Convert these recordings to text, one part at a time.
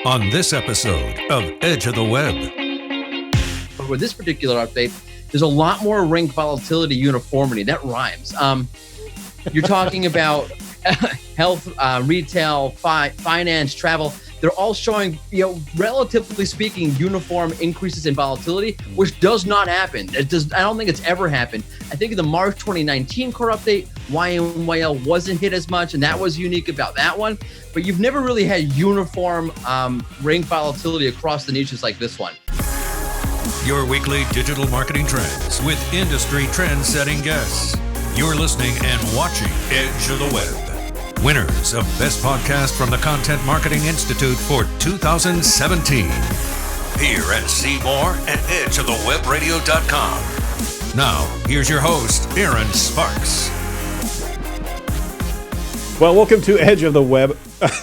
On this episode of Edge of the Web. With this particular update, there's a lot more rank volatility uniformity. That rhymes. You're talking about health, retail, finance, travel. They're all showing, relatively speaking, uniform increases in volatility, which does not happen. I don't think it's ever happened. I think in the March 2019 core update, YMYL wasn't hit as much, and that was unique about that one. But you've never really had uniform rank volatility across the niches like this one. Your weekly digital marketing trends with industry trend-setting guests. You're listening and watching Edge of the Web. Winners of Best Podcast from the Content Marketing Institute for 2017. Here at see more at edgeofthewebradio.com. Now, here's your host, Aaron Sparks. Well, welcome to Edge of the Web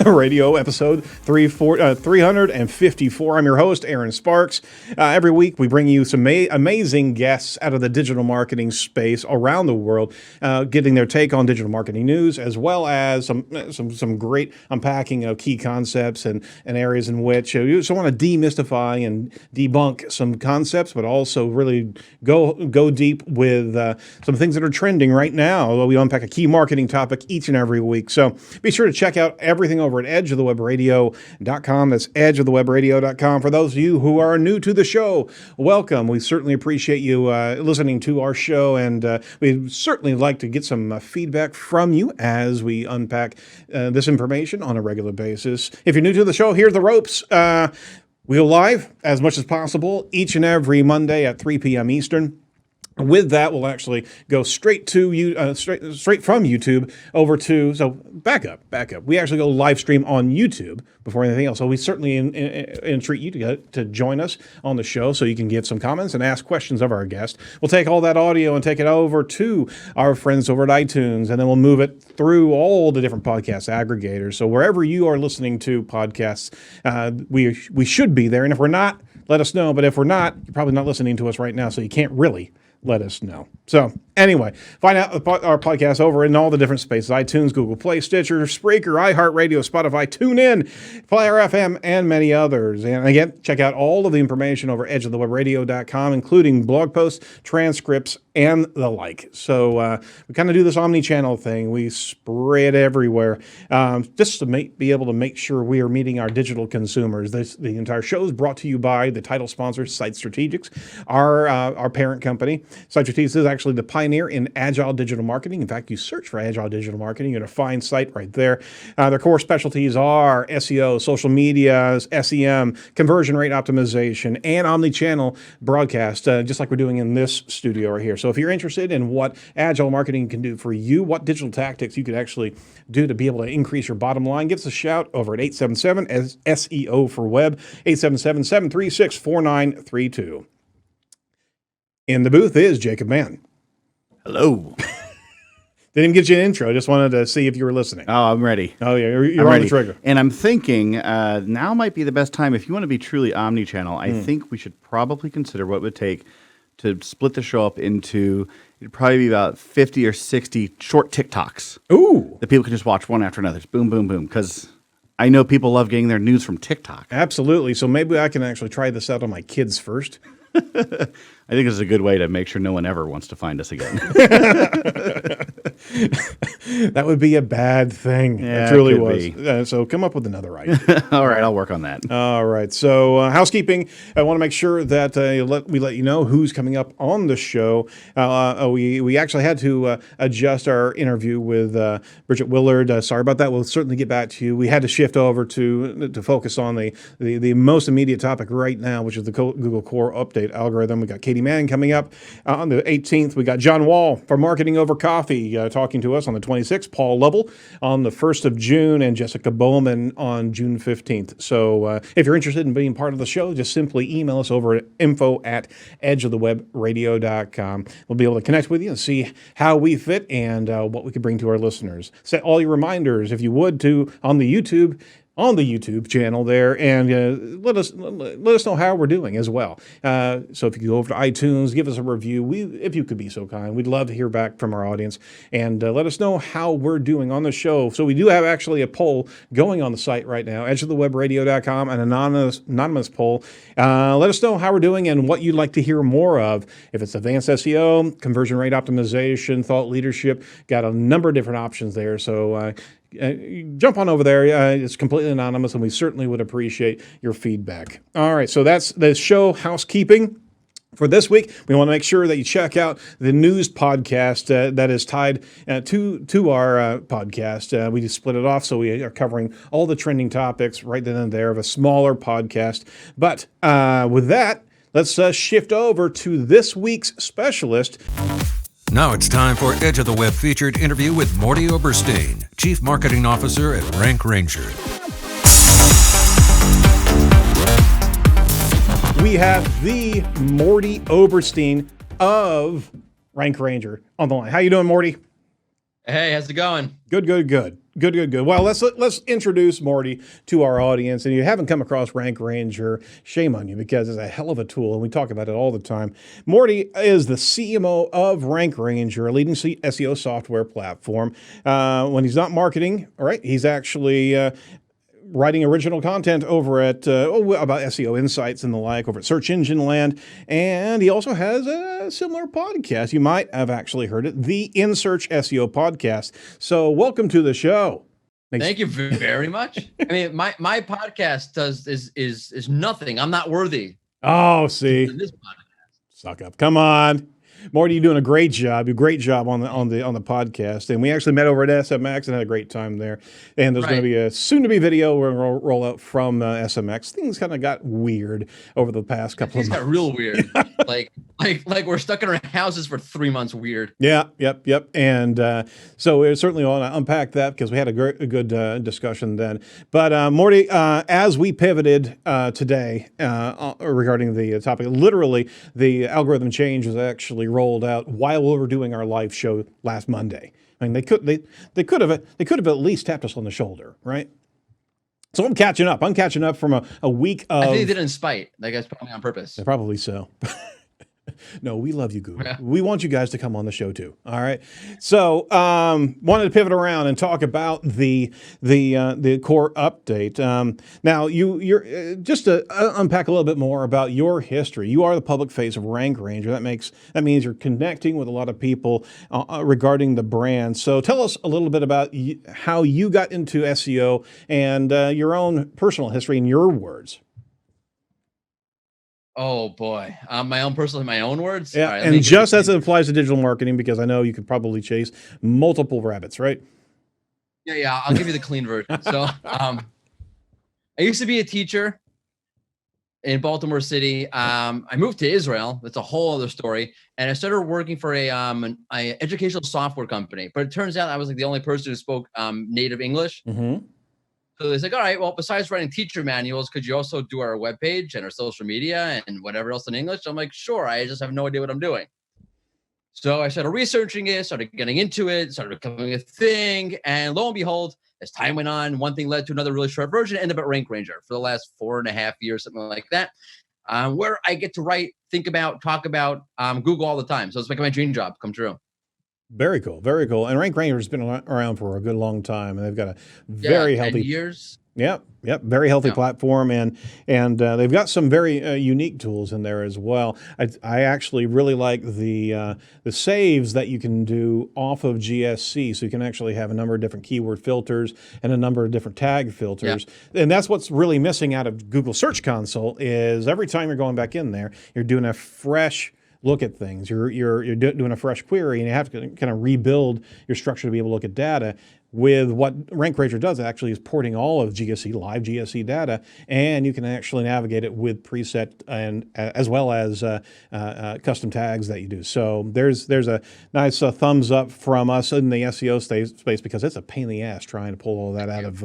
Radio episode 354. I'm your host, Aaron Sparks. Every week we bring you some amazing guests out of the digital marketing space around the world, getting their take on digital marketing news, as well as some great unpacking of key concepts and areas in which you just want to demystify and debunk some concepts, but also really go deep with some things that are trending right now. We unpack a key marketing topic each and every week. So be sure to check out everything over at educator.com. That's educator.com. For those of you who are new to the show, welcome. We certainly appreciate you listening to our show, and we'd certainly like to get some feedback from you as we unpack this information on a regular basis. If you're new to the show, here are the ropes. We go live as much as possible each and every Monday at 3 p.m. Eastern. With that, we'll actually go straight to you, straight from YouTube over to, so back up. We actually go live stream on YouTube before anything else. So we certainly entreat you to join us on the show so you can give some comments and ask questions of our guest. We'll take all that audio and take it over to our friends over at iTunes, and then we'll move it through all the different podcast aggregators. So wherever you are listening to podcasts, we should be there. And if we're not, let us know. But if we're not, you're probably not listening to us right now, so you can't really let us know. So anyway, find out our podcast over in all the different spaces: iTunes, Google Play, Stitcher, Spreaker, iHeartRadio, Spotify, TuneIn, Player FM, and many others. And again, check out all of the information over edgeofthewebradio.com, including blog posts, transcripts, and the like. So we kind of do this omni-channel thing. We spray it everywhere just to be able to make sure we are meeting our digital consumers. The entire show is brought to you by the title sponsor, Site Strategics, our parent company. Site Strategics is actually the pioneer in agile digital marketing. In fact, you search for agile digital marketing, you're going to find Site right there. Their core specialties are SEO, social media, SEM, conversion rate optimization, and omni-channel broadcast, just like we're doing in this studio right here. So if you're interested in what agile marketing can do for you, what digital tactics you could actually do to be able to increase your bottom line, give us a shout over at 877-SEO for Web, 877-736-4932. In the booth is Jacob Mann. Hello. Didn't even get you an intro. Just wanted to see if you were listening. Oh, I'm ready. Oh, yeah. You're on the trigger. And I'm thinking now might be the best time. If you want to be truly omni-channel, I think we should probably consider what it would take to split the show up into, it'd probably be about 50 or 60 short TikToks. Ooh. That people can just watch one after another. Just boom, boom, boom. Because I know people love getting their news from TikTok. Absolutely. So maybe I can actually try this out on my kids first. I think this is a good way to make sure no one ever wants to find us again. That would be a bad thing. Yeah, it truly it was. be. So come up with another idea. All right, I'll work on that. All right. So housekeeping. I want to make sure that we let you know who's coming up on the show. We actually had to adjust our interview with Bridget Willard. Sorry about that. We'll certainly get back to you. We had to shift over to focus on the most immediate topic right now, which is the Google Core Update algorithm. We got Katie Mann coming up on the 18th. We got John Wall from Marketing Over Coffee talking to us on the 26th. Paul Lovell on the 1st of June, and Jessica Bowman on June 15th. So if you're interested in being part of the show, just simply email us over at info@edgeofthewebradio.com. We'll be able to connect with you and see how we fit and what we could bring to our listeners. Set all your reminders, if you would, to on the YouTube on the YouTube channel there, and let us know how we're doing as well. So if you go over to iTunes, give us a review. If you could be so kind, we'd love to hear back from our audience, and let us know how we're doing on the show. So we do have actually a poll going on the site right now, edgeofthewebradio.com, an anonymous poll. Let us know how we're doing and what you'd like to hear more of. If it's advanced SEO, conversion rate optimization, thought leadership, got a number of different options there. So jump on over there. It's completely anonymous, and we certainly would appreciate your feedback. All right, so that's the show housekeeping. For this week, we want to make sure that you check out the news podcast that is tied to our podcast. We just split it off, so we are covering all the trending topics right then and there of a smaller podcast. But with that, let's shift over to this week's specialist. Now it's time for Edge of the Web featured interview with Mordy Oberstein, Chief Marketing Officer at Rank Ranger. We have the Mordy Oberstein of Rank Ranger on the line. How you doing, Morty? Hey, how's it going? Good. Well, let's introduce Morty to our audience. And if you haven't come across Rank Ranger, shame on you, because it's a hell of a tool, and we talk about it all the time. Morty is the CMO of Rank Ranger, a leading SEO software platform. When he's not marketing, all right, he's actually writing original content over at about SEO insights and the like over at Search Engine Land. And he also has a similar podcast. You might have actually heard it, the In Search SEO Podcast. So welcome to the show. Thank you very much. I mean, my podcast is nothing. I'm not worthy. Oh, see, this podcast. Suck up. Come on. Morty, you're doing a great job. On the podcast, and we actually met over at SMX and had a great time there. And there's going to be a soon-to-be video we're going to roll out from SMX. Things kind of got weird over the past couple of months. Things got real weird. like we're stuck in our houses for 3 months. Weird. Yeah. Yep. And so we certainly want to unpack that, because we had a good discussion then. But Morty, as we pivoted today regarding the topic, literally the algorithm change was actually rolled out while we were doing our live show last Monday. I mean, they could have at least tapped us on the shoulder, right? So I'm catching up. From a week of. I think they did it in spite. That guy's probably on purpose. Probably so. No, we love you, Google. Yeah. We want you guys to come on the show too. All right. So, wanted to pivot around and talk about the core update. Now, you're just to unpack a little bit more about your history. You are the public face of Rank Ranger. That means you're connecting with a lot of people regarding the brand. So, tell us a little bit about how you got into SEO and your own personal history in your words. Oh boy, my own words. Yeah, right, and just as it applies to digital marketing, because I know you could probably chase multiple rabbits, right? Yeah. I'll give you the clean version. So, I used to be a teacher in Baltimore City. I moved to Israel. That's a whole other story. And I started working for an educational software company. But it turns out I was like the only person who spoke native English. Mm-hmm. So they said, all right, well, besides writing teacher manuals, could you also do our webpage and our social media and whatever else in English? I'm like, sure. I just have no idea what I'm doing. So I started researching it, started getting into it, started becoming a thing. And lo and behold, as time went on, one thing led to another really short version, ended up at Rank Ranger for the last 4.5 years, something like that, where I get to write, think about, talk about Google all the time. So it's like my dream job come true. Very cool. And Rank Ranger has been around for a good long time, and they've got a very healthy 10 years. Yep, very healthy platform, and they've got some very unique tools in there as well. I actually really like the saves that you can do off of GSC, so you can actually have a number of different keyword filters and a number of different tag filters. Yeah. And that's what's really missing out of Google Search Console is every time you're going back in there, you're doing a fresh look at things. You're doing a fresh query, and you have to kind of rebuild your structure to be able to look at data. With what Rank Ranger does actually is porting all of GSC, live GSC data, and you can actually navigate it with preset and as well as custom tags that you do. So there's a nice thumbs up from us in the SEO space, because it's a pain in the ass trying to pull all that out of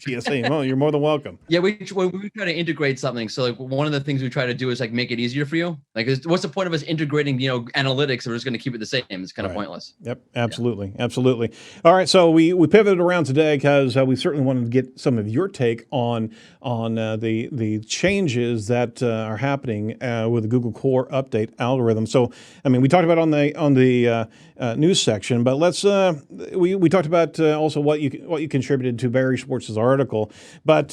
GSC. Well, you're more than welcome. Yeah, we try to integrate something. So like one of the things we try to do is like make it easier for you. Like, what's the point of us integrating analytics if we're just going to keep it the same? It's kind of pointless. Yep, absolutely. All right, so we pivoted around today because we certainly wanted to get some of your take on the changes that are happening with the Google Core Update algorithm. So, I mean, we talked about on the news section, but let's we talked about also what you contributed to Barry Schwartz's article. But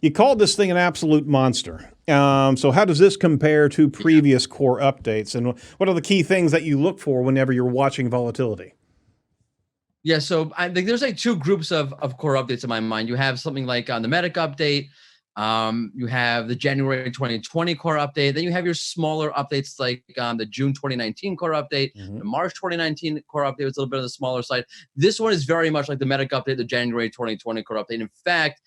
you called this thing an absolute monster. So how does this compare to previous core updates, and what are the key things that you look for whenever you're watching volatility? Yeah, so I think there's like two groups of core updates in my mind. You have something like on the Medic update, you have the January 2020 core update, then you have your smaller updates like the June 2019 core update, the March 2019 core update was a little bit on the smaller side. This one is very much like the Medic update, the January 2020 core update. In fact,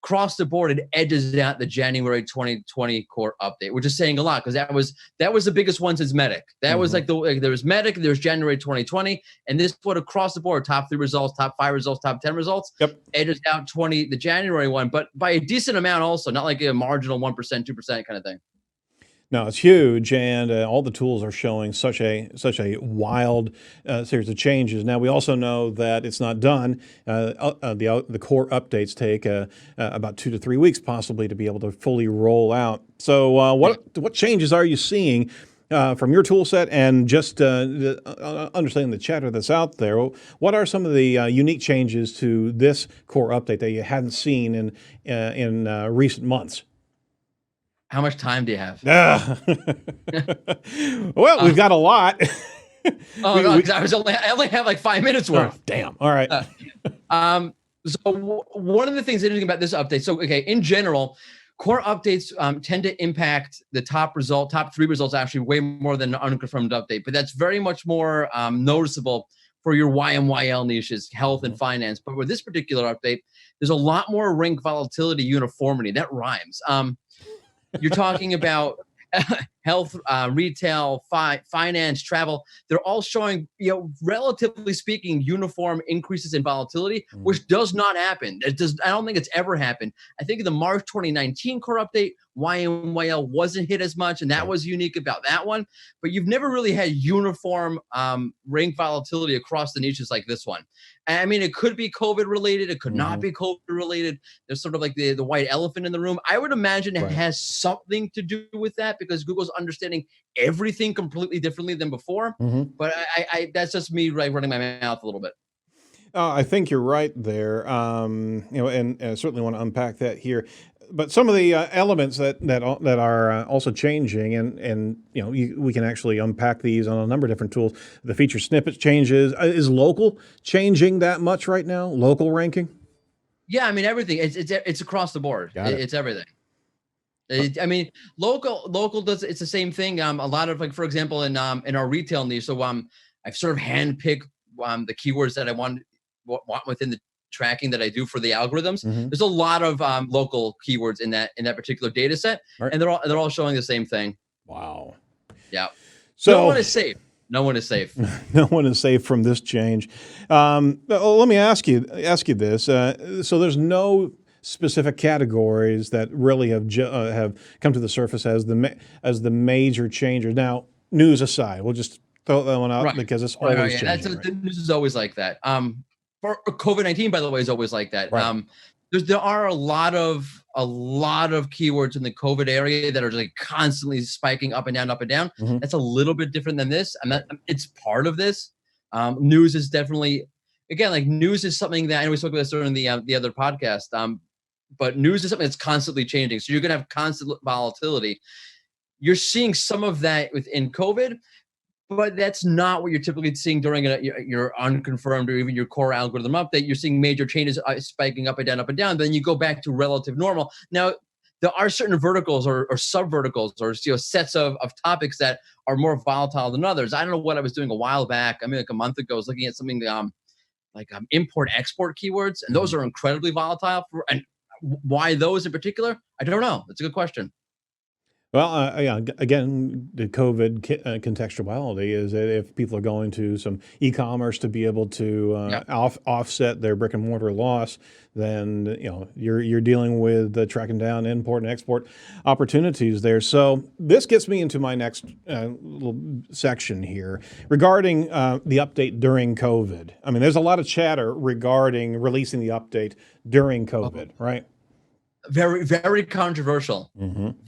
across the board, it edges out the January 2020 core update, which is saying a lot because that was the biggest one since Medic. That was like there was Medic, there was January 2020, and this one across the board, top 3 results, top 5 results, top 10 results, edges out the January one, but by a decent amount also, not like a marginal 1%, 2% kind of thing. No, it's huge, and all the tools are showing such a wild series of changes. Now, we also know that it's not done. The core updates take about 2 to 3 weeks, possibly, to be able to fully roll out. So, what changes are you seeing from your tool set, and just understanding the chatter that's out there? What are some of the unique changes to this core update that you hadn't seen in recent months? How much time do you have? Well, we've got a lot. I only have like 5 minutes worth. Oh, damn. All right. So one of the things interesting about this update, so, okay, in general, core updates tend to impact the top 3 results actually way more than an unconfirmed update, but that's very much more noticeable for your YMYL niches, health and finance. But with this particular update, there's a lot more rank volatility uniformity. That rhymes. You're talking about health, retail, finance, travel. They're all showing, relatively speaking, uniform increases in volatility, which does not happen. I don't think it's ever happened. I think in the March 2019 core update, YMYL wasn't hit as much, and that was unique about that one. But you've never really had uniform rank volatility across the niches like this one. I mean, it could be COVID related. It could not be COVID related. There's sort of like the white elephant in the room. I would imagine it has something to do with that because Google's understanding everything completely differently than before. But I that's just me running my mouth a little bit. I think you're right there. And I certainly want to unpack that here. But some of the elements that are also changing, and we can actually unpack these on a number of different tools. The feature snippets changes. Is local changing that much right now? Local ranking? Yeah, I mean everything. It's across the board. It's everything. I mean, local does it's the same thing. A lot of, like, for example, in our retail niche. So I've sort of handpicked the keywords that I want within the tracking that I do for the algorithms. There's a lot of local keywords in that particular data set, and they're all showing the same thing. Wow. Yeah. So no one is safe. No one is safe. No one is safe from this change. Let me ask you this. So there's no specific categories that really have come to the surface as the major changers. Now, news aside, we'll just throw that one out because it's always changing. The news is always like that. For COVID-19, by the way, is always like that. Right. There are a lot of keywords in the COVID area that are like constantly spiking up and down, up and down. That's a little bit different than this. It's part of this. News is definitely, again, like news is something that I know we spoke about this during the other podcast. But news is something that's constantly changing. So you're going to have constant volatility. You're seeing some of that within COVID, but that's not what you're typically seeing during your unconfirmed or even your core algorithm update. You're seeing major changes spiking up and down, up and down. Then you go back to relative normal. Now, there are certain verticals or sub-verticals or sets of topics that are more volatile than others. I don't know what I was doing a while back. I mean, like a month ago, I was looking at something like import-export keywords, and those are incredibly volatile. And why those in particular? I don't know. That's a good question. Well, yeah, again, the COVID contextuality is that if people are going to some e-commerce to be able to offset their brick and mortar loss, then you're dealing with tracking down import and export opportunities there. So this gets me into my next little section here regarding the update during COVID. I mean, there's a lot of chatter regarding releasing the update during COVID, right? Very, very controversial.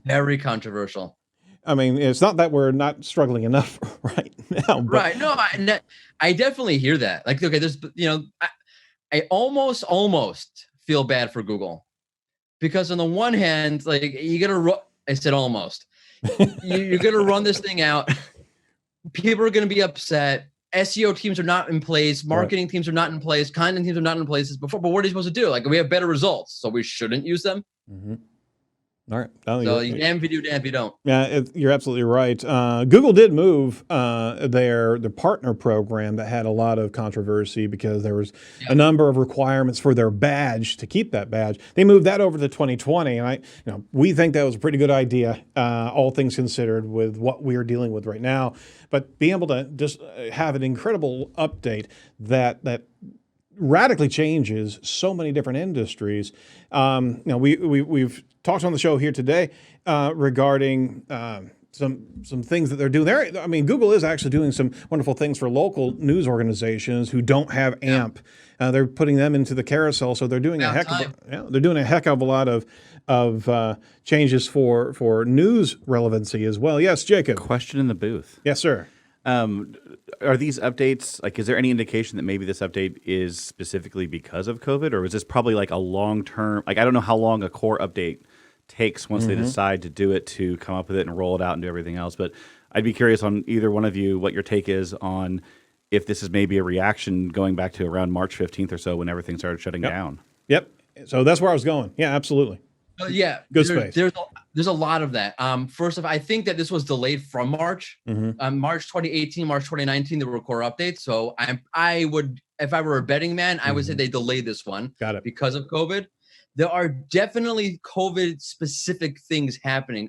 Very controversial. I mean, it's not that we're not struggling enough right now. But Right. No, I definitely hear that. Like, okay, there's, I almost feel bad for Google because on the one hand, like you got to, I said almost, you're going to run this thing out. People are going to be upset. SEO teams are not in place. Marketing teams are not in place. Content teams are not in place as before. But what are you supposed to do? Like, we have better results, so we shouldn't use them. All right. No, so you damn if you do, damn if you don't. Yeah, you're absolutely right. Google did move their partner program that had a lot of controversy because there was a number of requirements for their badge to keep that badge. They moved that over to 2020, and we think that was a pretty good idea, all things considered, with what we're dealing with right now. But being able to just have an incredible update that radically changes so many different industries. We've talked on the show here today regarding some things that they're doing there. I mean, Google is actually doing some wonderful things for local news organizations who don't have AMP. They're putting them into the carousel, so they're doing a heck of a lot of changes for news relevancy as well. Yes, Jacob. Question in the booth. Yes, sir. Are these updates, like, is there any indication that maybe this update is specifically because of COVID, or is this probably like a long-term, like, I don't know how long a core update takes once they decide to do it, to come up with it and roll it out and do everything else. But I'd be curious on either one of you what your take is on if this is maybe a reaction going back to around March 15th or so when everything started shutting down. Yep. So that's where I was going. Yeah, absolutely. Good space. There's a lot of that. First off, I think that this was delayed from March. March 2018, March 2019, there were core updates. So I would, if I were a betting man, I would say they delayed this one. Got it. Because of COVID. There are definitely COVID specific things happening.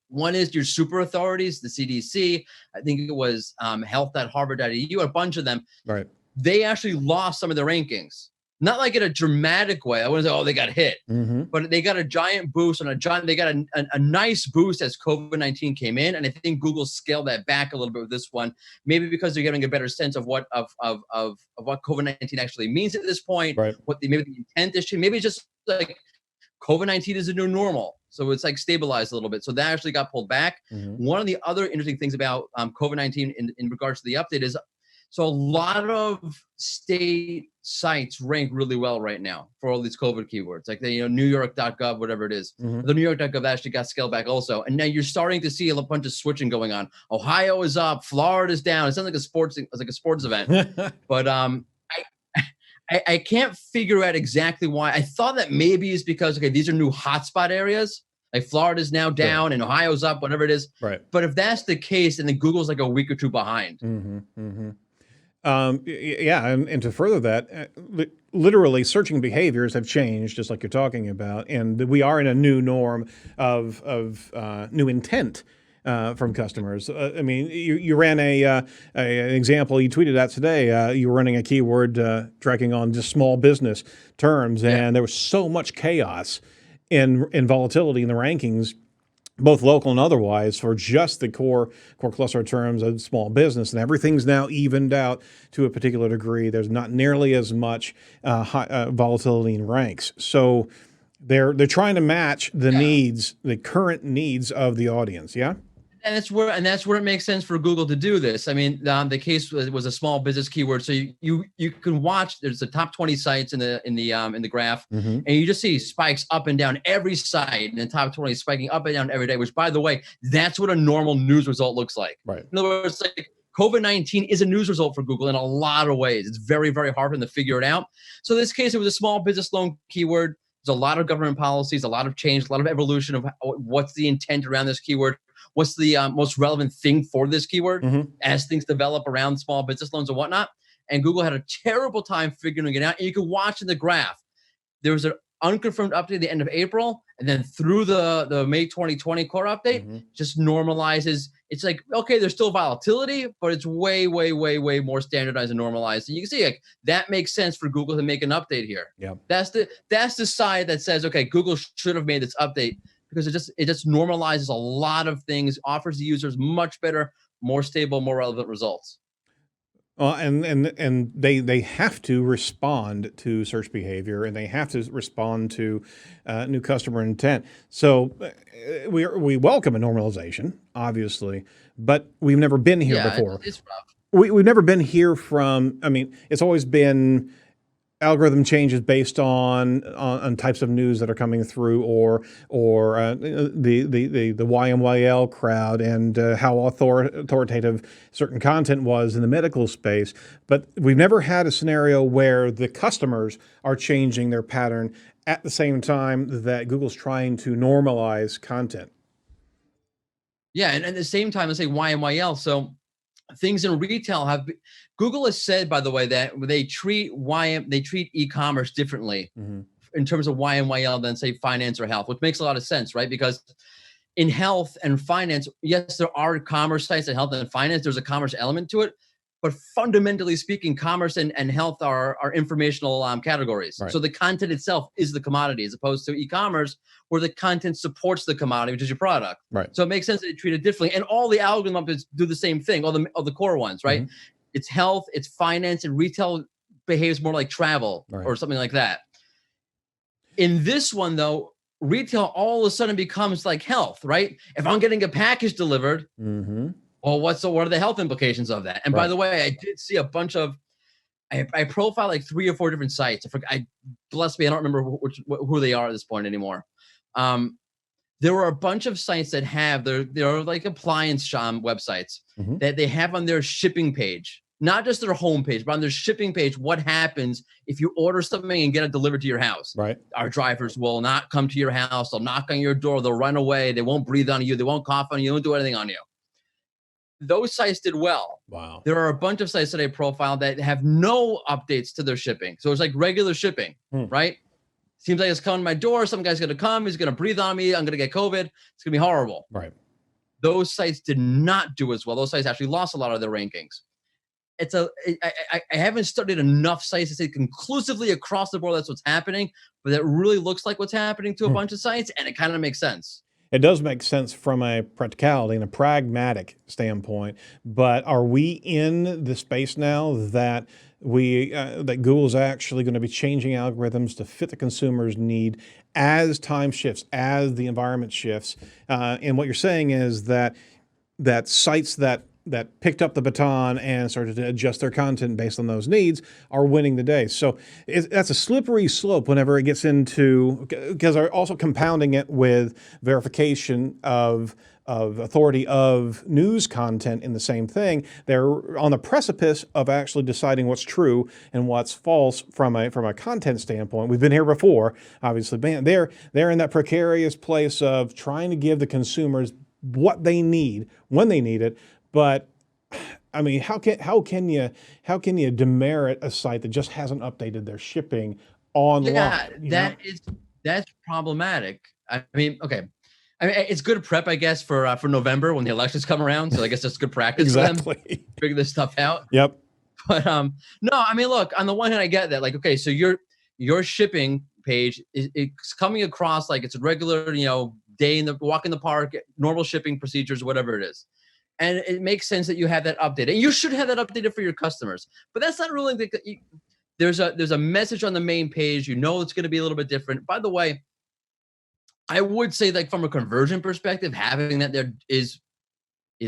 One is your super authorities, the CDC. I think it was health.harvard.edu, a bunch of them. Right. They actually lost some of their rankings. Not like in a dramatic way. I wouldn't say, they got hit, but they got a giant boost they got a nice boost as COVID-19 came in. And I think Google scaled that back a little bit with this one, maybe because they're getting a better sense of what COVID-19 actually means at this point, right. Maybe the intent is changing. Maybe it's just like COVID-19 is a new normal. So it's like stabilized a little bit. So that actually got pulled back. One of the other interesting things about COVID-19 in regards to the update is, so a lot of state sites rank really well right now for all these COVID keywords, like the NewYork.gov, whatever it is. The NewYork.gov actually got scaled back also, and now you're starting to see a bunch of switching going on. Ohio is up, Florida is down. It sounds like a sports event, but I can't figure out exactly why. I thought that maybe it's because these are new hotspot areas. Like Florida's now down and Ohio's up, whatever it is. Right. But if that's the case, then Google's like a week or two behind. And to further that, literally searching behaviors have changed, just like you're talking about, and we are in a new norm of new intent from customers. I mean, you ran an example you tweeted out today. You were running a keyword tracking on just small business terms, and there was so much chaos in volatility in the rankings, both local and otherwise, for just the core cluster terms of small business. And everything's now evened out to a particular degree. There's not nearly as much volatility in ranks. So they're trying to match the needs, the current needs of the audience. Yeah. And that's where it makes sense for Google to do this. I mean, the case was a small business keyword, so you can watch. There's the top 20 sites in the graph, and you just see spikes up and down every site, and the top 20 spiking up and down every day. Which, by the way, that's what a normal news result looks like. Right. In other words, like COVID-19 is a news result for Google in a lot of ways. It's very, very hard for them to figure it out. So in this case, it was a small business loan keyword. There's a lot of government policies, a lot of change, a lot of evolution of what's the intent around this keyword. What's the most relevant thing for this keyword as things develop around small business loans and whatnot. And Google had a terrible time figuring it out. And you can watch in the graph, there was unconfirmed update at the end of April, and then through the May 2020 core update, just normalizes. It's like, okay, there's still volatility, but it's way, way, way, way more standardized and normalized. And you can see like that makes sense for Google to make an update here. Yeah, that's the side that says, okay, Google should have made this update because it just normalizes a lot of things, offers the users much better, more stable, more relevant results. And they have to respond to search behavior, and they have to respond to new customer intent. So we welcome a normalization, obviously, but we've never been here before. It's rough. We've never been here from. I mean, it's always been algorithm changes based on types of news that are coming through, or the YMYL crowd and how authoritative certain content was in the medical space. But we've never had a scenario where the customers are changing their pattern at the same time that Google's trying to normalize content. Yeah, and at the same time, let's say YMYL. So things in retail Google has said, by the way, that they treat e-commerce differently in terms of YMYL than say finance or health, which makes a lot of sense, right? Because in health and finance, yes, there are commerce sites in health and finance. There's a commerce element to it, but fundamentally speaking, commerce and health are informational categories. Right. So the content itself is the commodity, as opposed to e-commerce, where the content supports the commodity, which is your product. Right. So it makes sense that they treat it differently. And all the algorithm updates do the same thing, all the core ones, right? It's health, it's finance, and retail behaves more like travel or something like that. In this one, though, retail all of a sudden becomes like health, right? If I'm getting a package delivered, well, what are the health implications of that? And by the way, I did see a bunch of, I profiled like 3 or 4 different sites. Bless me, I don't remember who they are at this point anymore. There were a bunch of sites that have they're like appliance websites that they have on their shipping page, not just their home page, but on their shipping page, what happens if you order something and get it delivered to your house? Right. Our drivers will not come to your house. They'll knock on your door. They'll run away. They won't breathe on you. They won't cough on you. They won't do anything on you. Those sites did well. Wow. There are a bunch of sites that I profiled that have no updates to their shipping. So it's like regular shipping, right? Seems like it's coming to my door. Some guy's going to come. He's going to breathe on me. I'm going to get COVID. It's going to be horrible. Right. Those sites did not do as well. Those sites actually lost a lot of their rankings. I haven't studied enough sites to say conclusively across the board that's what's happening, but that really looks like what's happening to a bunch of sites, and it kind of makes sense. It does make sense from a practicality and a pragmatic standpoint, but are we in the space now that that Google's actually going to be changing algorithms to fit the consumer's need as time shifts, as the environment shifts? And what you're saying is that sites that picked up the baton and started to adjust their content based on those needs are winning the day. So that's a slippery slope whenever it gets into, because they're also compounding it with verification of authority of news content in the same thing. They're on the precipice of actually deciding what's true and what's false from a content standpoint. We've been here before, obviously. Man, they're in that precarious place of trying to give the consumers what they need when they need it. But I mean, how can you demerit a site that just hasn't updated their shipping online? Yeah, that's problematic. I mean, okay. I mean, it's good prep, I guess, for November when the elections come around. So I guess that's good practice for them. Figure this stuff out. Yep. But no, I mean, look, on the one hand, I get that. Like, okay, so your shipping page it's coming across like it's a regular, day in the walk in the park, normal shipping procedures, whatever it is. And it makes sense that you have that updated. And you should have that updated for your customers. But that's not really there's a message on the main page. It's going to be a little bit different. By the way, I would say, like, from a conversion perspective, having that there is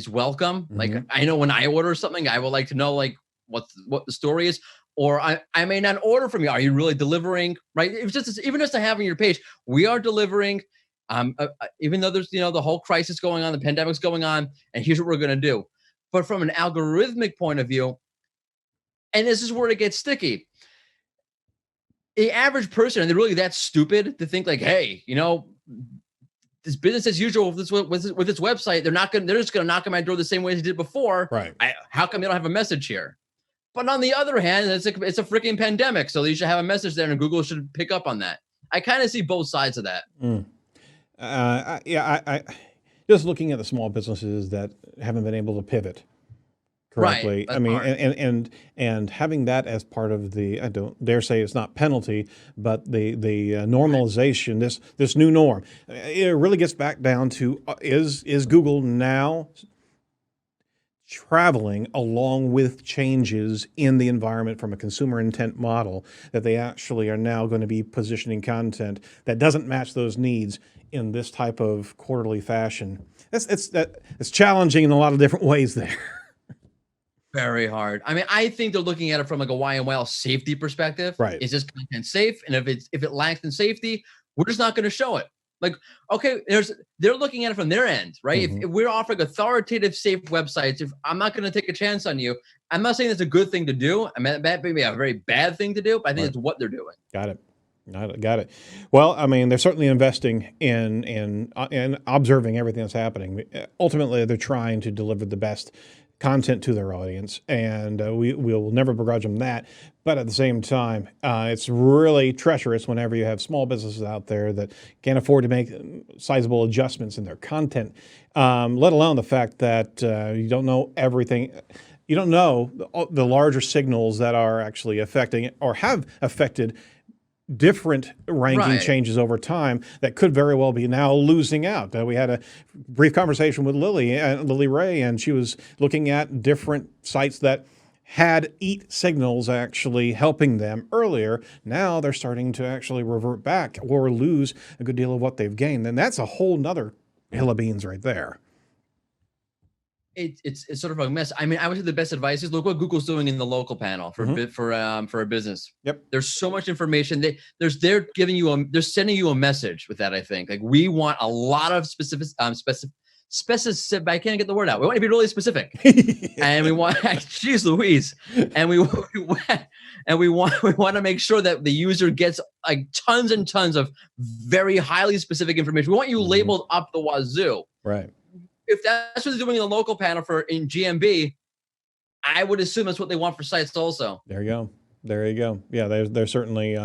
welcome. Like, I know when I order something, I would like to know like what the story is. Or I may not order from you. Are you really delivering? Right? It's just even just to having your page, we are delivering. Even though there's the whole crisis going on, the pandemic's going on, and here's what we're going to do. But from an algorithmic point of view, and this is where it gets sticky. The average person, and they're really that stupid to think like, hey, this business as usual with its website, they're just going to knock on my door the same way they did before. Right. How come they don't have a message here? But on the other hand, it's a freaking pandemic, so you should have a message there, and Google should pick up on that. I kind of see both sides of that. I just looking at the small businesses that haven't been able to pivot correctly. Right, I mean, hard. and having that as part of the, I don't dare say it's not penalty, but the normalization, this new norm, it really gets back down to is Google now traveling along with changes in the environment from a consumer intent model, that they actually are now going to be positioning content that doesn't match those needs in this type of quarterly fashion. It's challenging in a lot of different ways there. Very hard. I mean, I think they're looking at it from like a YML safety perspective. Right. Is this content safe? And if it lacks in safety, we're just not going to show it. Like, okay, they're looking at it from their end, right? If we're offering authoritative, safe websites, if I'm not going to take a chance on you, I'm not saying it's a good thing to do. I mean, that may be a very bad thing to do, but I think it's what they're doing. Got it. Well, I mean, they're certainly investing in observing everything that's happening. Ultimately, they're trying to deliver the best content to their audience, and we'll never begrudge them that. But at the same time, it's really treacherous whenever you have small businesses out there that can't afford to make sizable adjustments in their content, let alone the fact that you don't know everything. You don't know the larger signals that are actually affecting or have affected different ranking changes over time that could very well be now losing out. We had a brief conversation with Lily Ray, and she was looking at different sites that had EAT signals actually helping them earlier. Now they're starting to actually revert back or lose a good deal of what they've gained. And that's a whole nother hill of beans right there. It's sort of a mess. I mean, I would say the best advice is look what Google's doing in the local panel for a business. Yep. There's so much information. They're giving you they're sending you a message with that. I think like we want a lot of specific. I can't get the word out. We want to be really specific, and we want. Geez, Louise, and we want to make sure that the user gets like tons and tons of very highly specific information. We want you labeled up the wazoo. Right. If that's what they're doing in the local panel in GMB, I would assume that's what they want for sites also. There you go. Yeah, they're certainly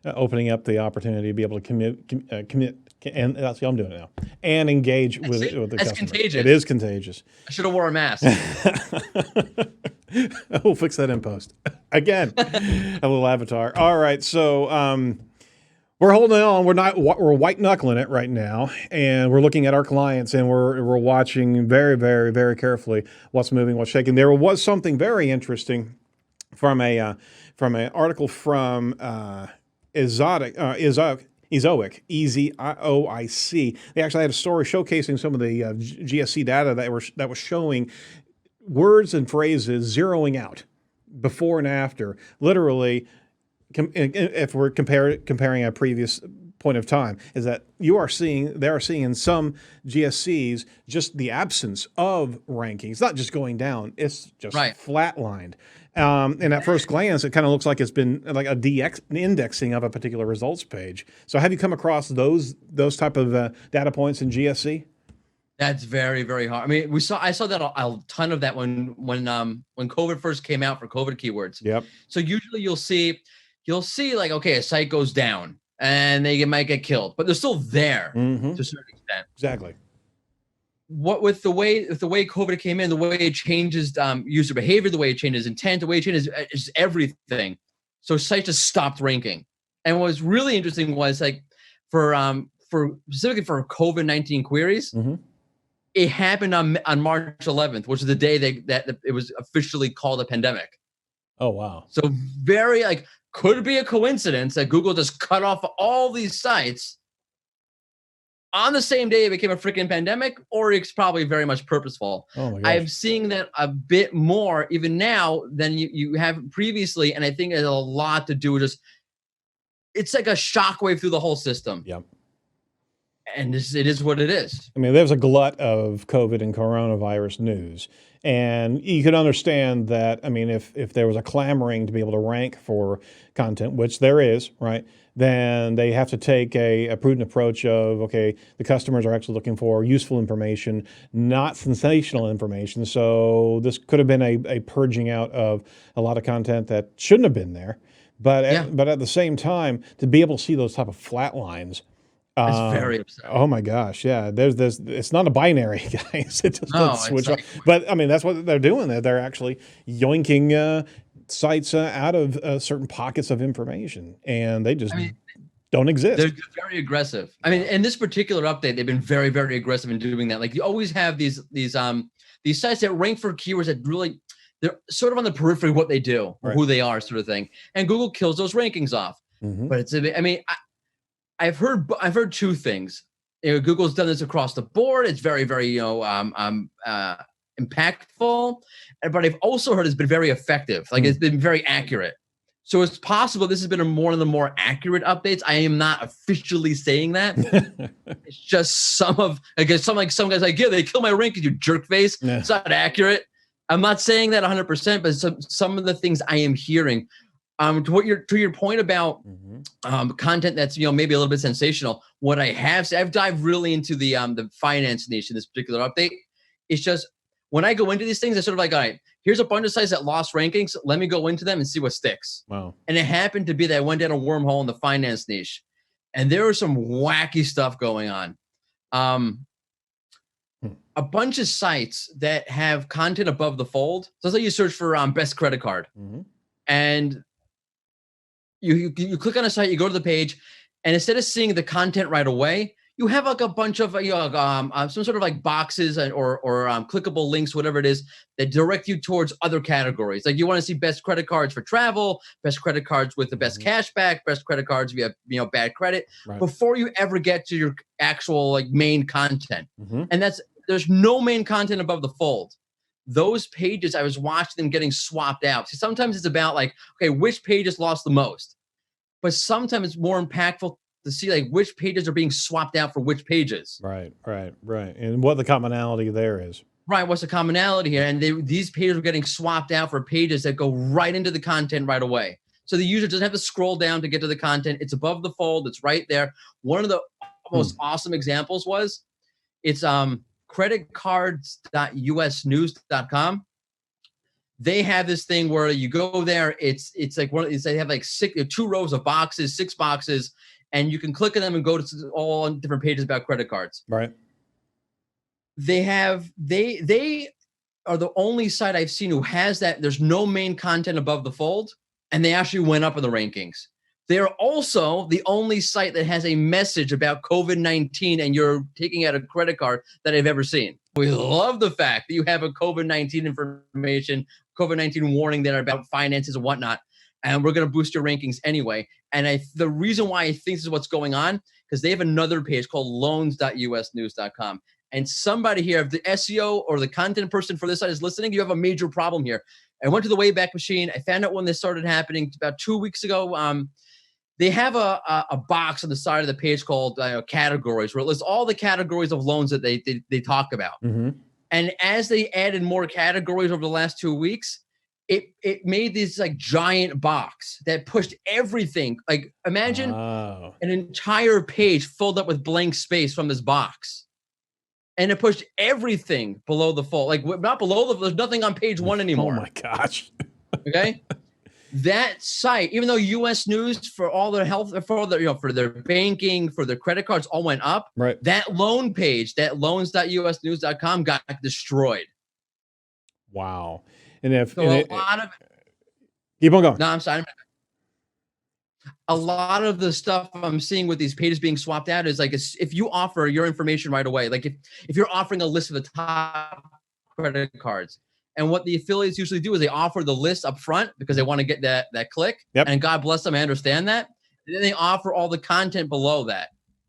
opening up the opportunity to be able to commit, and that's I'm doing it now, and engage with the that's customer. Contagious. It is contagious. I should have wore a mask. We'll fix that in post. Again, a little avatar. All right, so we're holding on. We're white knuckling it right now, and we're looking at our clients, and we're watching very, very, very carefully what's moving, what's shaking. There was something very interesting from an article from Ezoic, EZOIC. They actually had a story showcasing some of the GSC data that was showing words and phrases zeroing out before and after, literally. If we're comparing a previous point of time, is that they are seeing in some GSCs just the absence of rankings, not just going down, it's just flatlined. And at first glance, it kind of looks like it's been like a indexing of a particular results page. So have you come across those type of data points in GSC? That's very, very hard. I mean, I saw that a ton of that when COVID first came out for COVID keywords. Yep. So usually you'll see like, okay, a site goes down and they might get killed, but they're still there to a certain extent. Exactly. What with the way COVID came in, the way it changes user behavior, the way it changes intent, the way it changes is everything. So sites just stopped ranking. And what was really interesting was like for specifically for COVID-19 queries, it happened on March 11th, which is the day that it was officially called a pandemic. Oh wow! So very like. Could it be a coincidence that Google just cut off all these sites on the same day it became a freaking pandemic, or it's probably very much purposeful? Oh my gosh. I'm seeing that a bit more even now than you have previously, and I think it has a lot to do with it's like a shockwave through the whole system. Yep. And it is what it is. I mean, there's a glut of COVID and coronavirus news. And you could understand that, I mean, if there was a clamoring to be able to rank for content, which there is, right, then they have to take a prudent approach of, okay, the customers are actually looking for useful information, not sensational information. So this could have been a purging out of a lot of content that shouldn't have been there. But Yeah. but at the same time, to be able to see those type of flat lines, It's very upsetting. oh my gosh, yeah. There's it's not a binary, guys. It just No, doesn't switch it's off. like, But I mean, that's what they're doing. They're actually yoinking sites out of certain pockets of information, and they just I mean, don't exist. they're very aggressive. I mean, in this particular update, they've been very, very aggressive in doing that. Like, you always have these sites that rank for keywords that really, they're sort of on the periphery of what they do, or Right. who they are, sort of thing. And Google kills those rankings off. Mhm. But it's, I mean, I've heard two things. Google's done this across the board. It's very, very, impactful. But I've also heard it's been very effective. Like, it's been very accurate. So it's possible this has been one of the more accurate updates. I am not officially saying that. It's just some guys like, yeah, they kill my rankings, you jerk face. Yeah. It's not accurate. I'm not saying that 100%, but some of the things I am hearing. To your point about content that's maybe a little bit sensational. What I've dived really into the finance niche in this particular update. It's just when I go into these things, it's sort of like, all right, here's a bunch of sites that lost rankings. Let me go into them and see what sticks. Wow. And it happened to be that I went down a wormhole in the finance niche, and there was some wacky stuff going on. A bunch of sites that have content above the fold. So let's say you search for best credit card, and you click on a site, you go to the page, and instead of seeing the content right away, you have like a bunch of some sort of like boxes or clickable links, whatever it is, that direct you towards other categories. Like, you want to see best credit cards for travel, best credit cards with the best cash back, best credit cards if you have bad credit, Right. before you ever get to your actual like main content. And there's no main content above the fold. Those pages, I was watching them getting swapped out. See, sometimes it's about like, okay, which pages lost the most? But sometimes it's more impactful to see like which pages are being swapped out for which pages. Right. And what the commonality there is. Right, what's the commonality here? And these pages are getting swapped out for pages that go right into the content right away. So the user doesn't have to scroll down to get to the content. It's above the fold. It's right there. One of the most awesome examples was, it's creditcards.usnews.com. They have this thing where you go there. It's like they have like 2 rows of boxes, 6 boxes, and you can click on them and go to all different pages about credit cards. Right. They are the only site I've seen who has that. There's no main content above the fold, and they actually went up in the rankings. They're also the only site that has a message about COVID-19 and you're taking out a credit card that I've ever seen. We love the fact that you have a COVID-19 information, COVID-19 warning there about finances and whatnot, and we're going to boost your rankings anyway. And the reason why I think this is what's going on, because they have another page called loans.usnews.com. And somebody here, if the SEO or the content person for this site is listening, you have a major problem here. I went to the Wayback Machine. I found out when this started happening about 2 weeks ago. They have a box on the side of the page called categories, where it lists all the categories of loans that they talk about. And as they added more categories over the last 2 weeks, it made this like giant box that pushed everything. Like, imagine an entire page filled up with blank space from this box. And it pushed everything below the fold. Like, not below there's nothing on page 1 anymore. Oh my gosh. Okay. That site, even though U.S. News for all their health, for their banking, for their credit cards, all went up. Right. That loan page, that loans.usnews.com, got destroyed. Wow. And keep on going. No, I'm sorry. A lot of the stuff I'm seeing with these pages being swapped out is like, if you offer your information right away, like if you're offering a list of the top credit cards. And what the affiliates usually do is they offer the list up front because they want to get that click. Yep. And God bless them, I understand that. And then they offer all the content below that.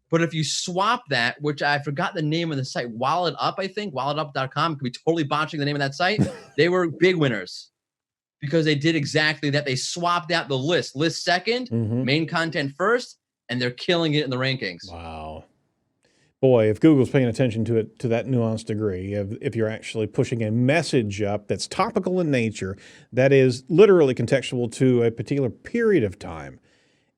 But if you swap that, which I forgot the name of the site, Wallet Up, I think, walletup.com, could be totally botching the name of that site. They were big winners because they did exactly that. They swapped out the list second, main content first, and they're killing it in the rankings. Wow. Boy, if Google's paying attention to it to that nuanced degree, if you're actually pushing a message up that's topical in nature, that is literally contextual to a particular period of time,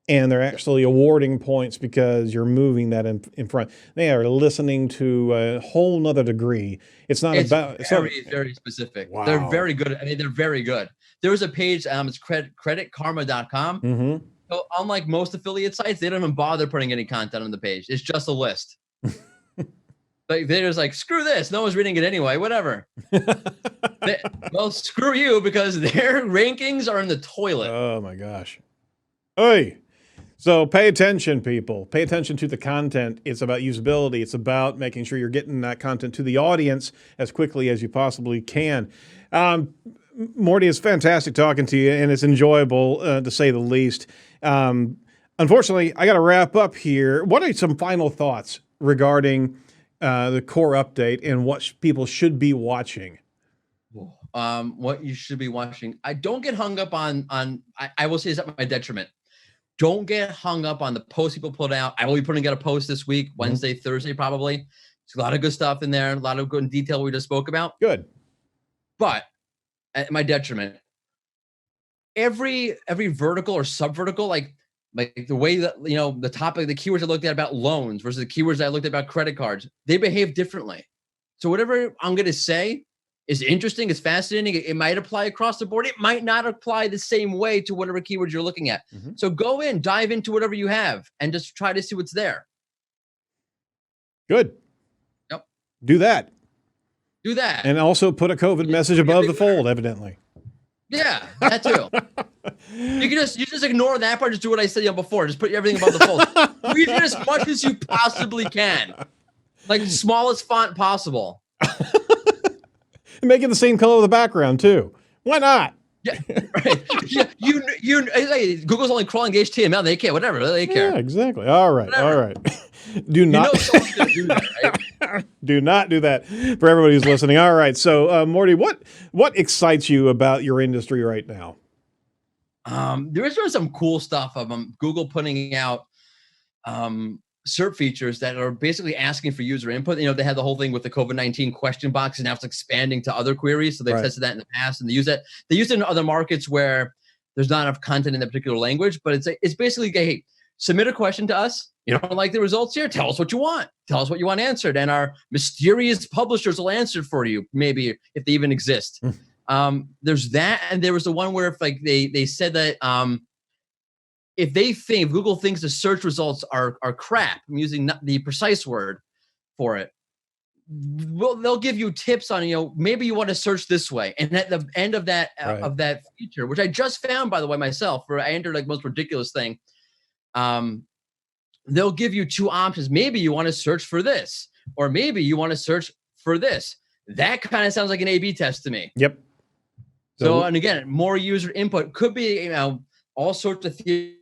and they're actually awarding points because you're moving that in front. They are listening to a whole nother degree. It's very specific. Wow. They're very good. I mean, they're very good. There was a page, it's creditkarma.com. Mm-hmm. So unlike most affiliate sites, they don't even bother putting any content on the page. It's just a list. Like they're just like, screw this. No one's reading it anyway. Whatever. Well, screw you, because their rankings are in the toilet. Oh my gosh. Hey. So pay attention, people. Pay attention to the content. It's about usability. It's about making sure you're getting that content to the audience as quickly as you possibly can. Morty, it's fantastic talking to you, and it's enjoyable to say the least. Unfortunately, I got to wrap up here. What are some final thoughts regarding the core update and what people should be watching? What you should be watching. I don't get hung up on I will say this at my detriment. Don't get hung up on the posts people put out. I will be putting out a post this week, Wednesday, Thursday, probably. There's a lot of good stuff in there, a lot of good detail we just spoke about. Good. But at my detriment, every vertical or sub-vertical, like the way that, the topic, the keywords I looked at about loans versus the keywords I looked at about credit cards, they behave differently. So whatever I'm going to say is interesting, it's fascinating. It might apply across the board. It might not apply the same way to whatever keywords you're looking at. Mm-hmm. So go in, dive into whatever you have, and just try to see what's there. Good. Yep. Do that. And also put a COVID message above the fold, evidently. Yeah, that too. You just ignore that part. Just do what I said before. Just put everything above the fold. Read it as much as you possibly can, like smallest font possible. And make it the same color of the background too. Why not? Yeah, right. You Google's only crawling HTML. They can't. Whatever. They care. Yeah, exactly. All right. Whatever. All right. Do not do that, right? Do not do that for everybody who's listening. All right. So, Morty, what excites you about your industry right now? There is some cool stuff of Google putting out SERP features that are basically asking for user input. They had the whole thing with the COVID-19 question box, and now it's expanding to other queries. So they've tested that in the past, and they use it. They use it in other markets where there's not enough content in that particular language. But it's basically, hey, submit a question to us. You don't like the results here? Tell us what you want. Tell us what you want answered, and our mysterious publishers will answer for you. Maybe if they even exist. There's that, and there was the one where if they said that if Google thinks the search results are crap, I'm using the precise word for it, they'll give you tips on, maybe you want to search this way. And at the end of that of that feature, which I just found, by the way, myself, where I entered most ridiculous thing, they'll give you two options. Maybe you want to search for this, or maybe you want to search for this. That kind of sounds like an A/B test to me. Yep. So, and again, more user input could be, all sorts of theories.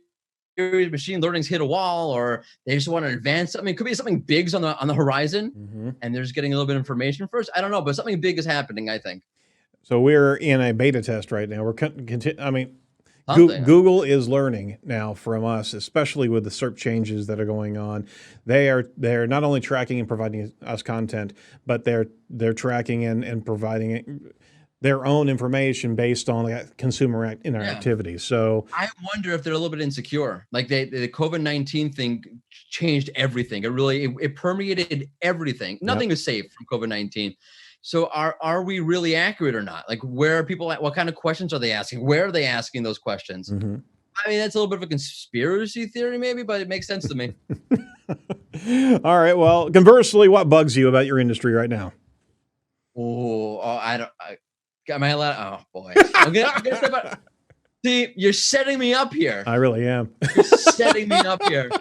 Machine learning's hit a wall, or they just want to advance something. It could be something big's on the horizon, and they're just getting a little bit of information first. I don't know, but something big is happening, I think. So we're in a beta test right now. Google is learning now from us, especially with the SERP changes that are going on. They're not only tracking and providing us content, but they're tracking and providing their own information based on consumer interactivity. So I wonder if they're a little bit insecure. Like the COVID-19 thing changed everything. It permeated everything. Nothing is safe from COVID-19. So are we really accurate or not? Like, where are people at? What kind of questions are they asking? Where are they asking those questions? Mm-hmm. I mean, that's a little bit of a conspiracy theory maybe, but it makes sense to me. All right. Well, conversely, what bugs you about your industry right now? Am I allowed? Oh boy. I'm gonna step out. See, you're setting me up here. I really am. You're setting me up here.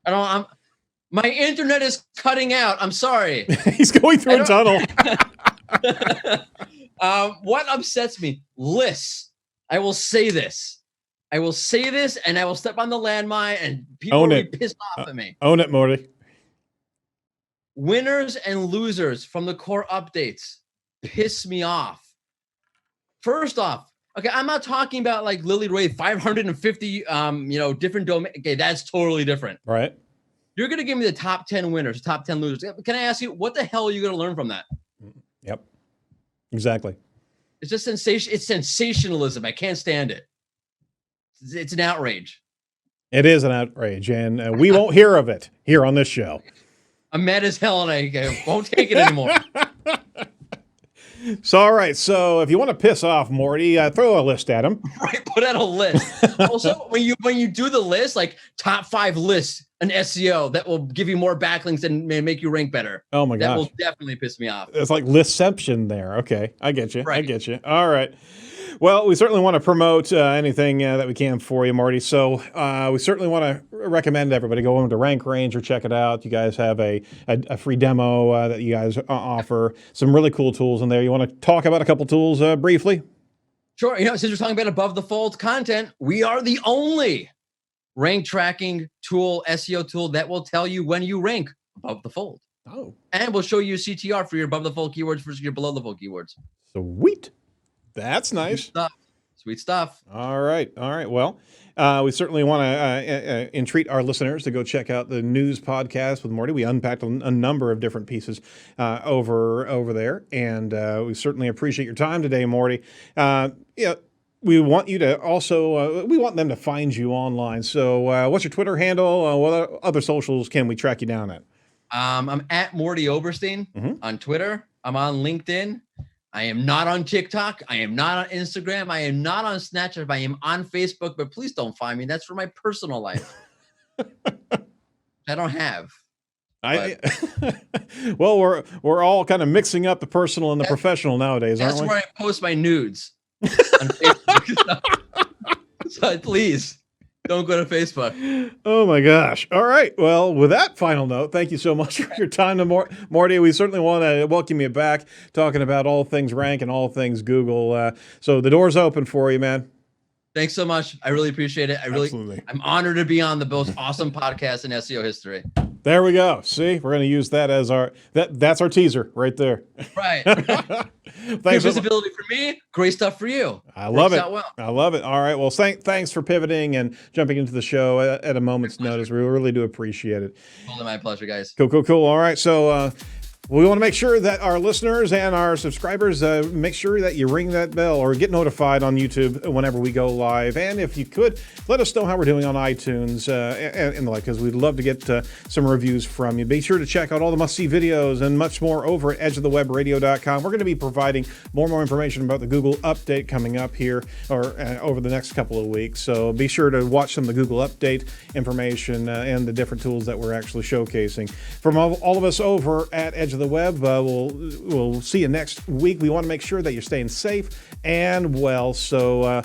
My internet is cutting out. I'm sorry. He's going through a tunnel. What upsets me? Lists. I will say this, and I will step on the landmine, and people will be pissed off at me. Own it, Morty. Winners and losers from the core updates piss me off. First off, okay, I'm not talking about like Lily Ray 550 different domain. Okay, that's totally different. Right. You're going to give me the top 10 winners, top 10 losers. Can I ask you, what the hell are you going to learn from that? Yep. Exactly. It's just sensation. It's sensationalism. I can't stand it. It's an outrage. It is an outrage, and we won't hear of it here on this show. I'm mad as hell, and I won't take it anymore. So, all right. So, if you want to piss off Morty, throw a list at him. Right, put out a list. Also, when you do the list, like top 5 lists in SEO that will give you more backlinks and make you rank better. Oh my gosh, that will definitely piss me off. It's like listception there. Okay, I get you. Right. I get you. All right. Well, we certainly want to promote anything that we can for you, Morty. So we certainly want to recommend everybody go over to Rank Ranger, check it out. You guys have a free demo that you guys offer. Some really cool tools in there. You want to talk about a couple tools briefly? Sure. Since we're talking about above the fold content, we are the only rank tracking tool, SEO tool that will tell you when you rank above the fold. Oh. And we'll show you CTR for your above the fold keywords versus your below the fold keywords. Sweet. That's nice. Sweet stuff. All right. Well, we certainly want to entreat our listeners to go check out the news podcast with Morty. We unpacked a number of different pieces over there, and we certainly appreciate your time today, Morty. We want you to also, we want them to find you online. So what's your Twitter handle? What other socials can we track you down at? I'm at Mordy Oberstein on Twitter. I'm on LinkedIn. I am not on TikTok. I am not on Instagram. I am not on Snapchat. I am on Facebook, but please don't find me. That's for my personal life. I don't have. Well, we're all kind of mixing up the personal and the professional nowadays, aren't we? That's where I post my nudes on Facebook. So please don't go to Facebook. Oh my gosh. All right. Well, with that final note, thank you so much for your time, Morty. We certainly want to welcome you back, talking about all things rank and all things Google. So the door's open for you, man. Thanks so much. I really appreciate it. Absolutely. I'm honored to be on the most awesome podcast in SEO history. There we go. See, we're going to use that as that's our teaser right there. Right. Thanks. Visibility for me, great stuff for you. I love Works it. out well. I love it. All right. Well, thanks for pivoting and jumping into the show at a moment's notice. We really do appreciate it. Totally my pleasure, guys. Cool. All right. So we want to make sure that our listeners and our subscribers make sure that you ring that bell or get notified on YouTube whenever we go live. And if you could, let us know how we're doing on iTunes and the like, because we'd love to get some reviews from you. Be sure to check out all the must-see videos and much more over at edgeofthewebradio.com. We're going to be providing more information about the Google update coming up here or over the next couple of weeks. So be sure to watch some of the Google update information and the different tools that we're actually showcasing. From all of us over at Edge of the Web, we'll see you next week. We want to make sure that you're staying safe and well. So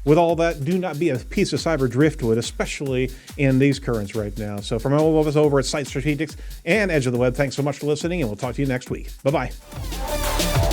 with all that, do not be a piece of cyber driftwood, especially in these currents right now. So from all of us over at Site Strategics and Edge of the Web, thanks so much for listening, and we'll talk to you next week. Bye-bye.